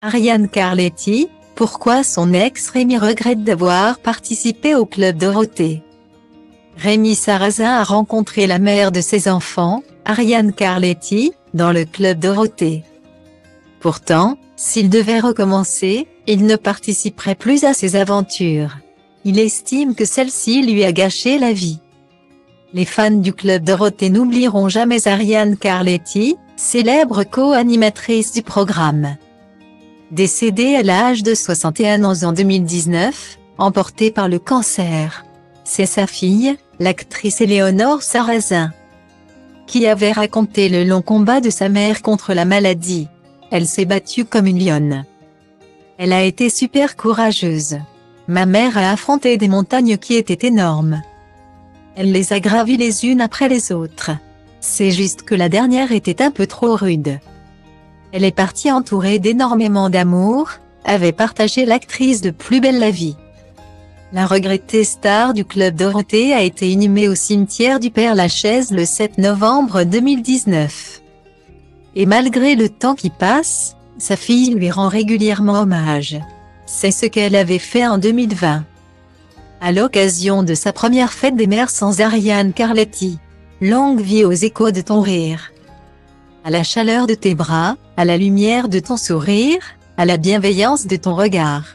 Ariane Carletti, pourquoi son ex Rémi regrette d'avoir participé au Club Dorothée. Rémi Sarrazin a rencontré la mère de ses enfants, Ariane Carletti, dans le Club Dorothée. Pourtant, s'il devait recommencer, il ne participerait plus à ses aventures. Il estime que celle-ci lui a gâché la vie. Les fans du Club Dorothée n'oublieront jamais Ariane Carletti, célèbre co-animatrice du programme. Décédée à l'âge de 61 ans en 2019, emportée par le cancer. C'est sa fille, l'actrice Éléonore Sarrazin, qui avait raconté le long combat de sa mère contre la maladie. Elle s'est battue comme une lionne. Elle a été super courageuse. Ma mère a affronté des montagnes qui étaient énormes. Elle les a gravies les unes après les autres. C'est juste que la dernière était un peu trop rude. Elle est partie entourée d'énormément d'amour, avait partagé l'actrice de Plus belle la vie. La regrettée star du Club Dorothée a été inhumée au cimetière du Père-Lachaise le 7 novembre 2019. Et malgré le temps qui passe, sa fille lui rend régulièrement hommage. C'est ce qu'elle avait fait en 2020. À l'occasion de sa première fête des mères sans Ariane Carletti. Longue vie aux échos de ton rire. À la chaleur de tes bras, à la lumière de ton sourire, à la bienveillance de ton regard.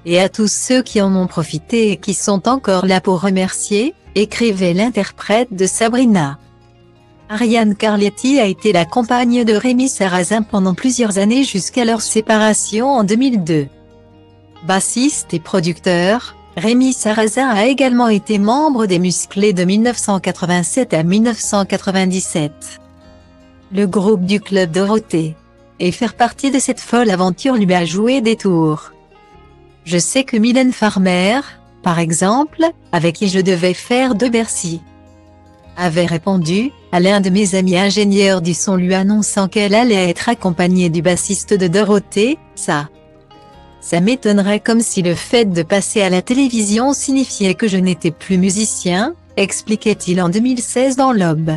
Et à tous ceux qui en ont profité et qui sont encore là pour remercier, écrivait l'interprète de Sabrina. Ariane Carletti a été la compagne de Rémi Sarrazin pendant plusieurs années jusqu'à leur séparation en 2002. Bassiste et producteur, Rémi Sarrazin a également été membre des Musclés de 1987 à 1997. Le groupe du Club Dorothée. Et faire partie de cette folle aventure lui a joué des tours. Je sais que Mylène Farmer, par exemple, avec qui je devais faire de Bercy, avait répondu à l'un de mes amis ingénieurs du son lui annonçant qu'elle allait être accompagnée du bassiste de Dorothée, ça m'étonnerait comme si le fait de passer à la télévision signifiait que je n'étais plus musicien, expliquait-il en 2016 dans l'Aube.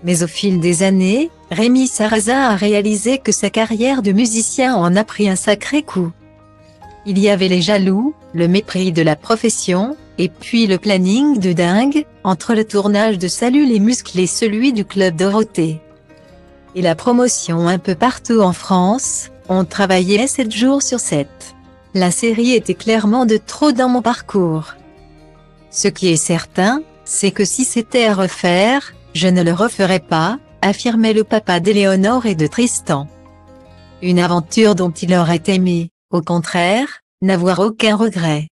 Mais au fil des années, Rémi Sarrazin a réalisé que sa carrière de musicien en a pris un sacré coup. Il y avait les jaloux, le mépris de la profession, et puis le planning de dingue, entre le tournage de Salut les muscles et celui du Club Dorothée. Et la promotion un peu partout en France, on travaillait 7 jours sur 7. La série était clairement de trop dans mon parcours. Ce qui est certain, c'est que si c'était à refaire, je ne le referais pas, affirmait le papa d'Éléonore et de Tristan. Une aventure dont il aurait aimé, au contraire, n'avoir aucun regret.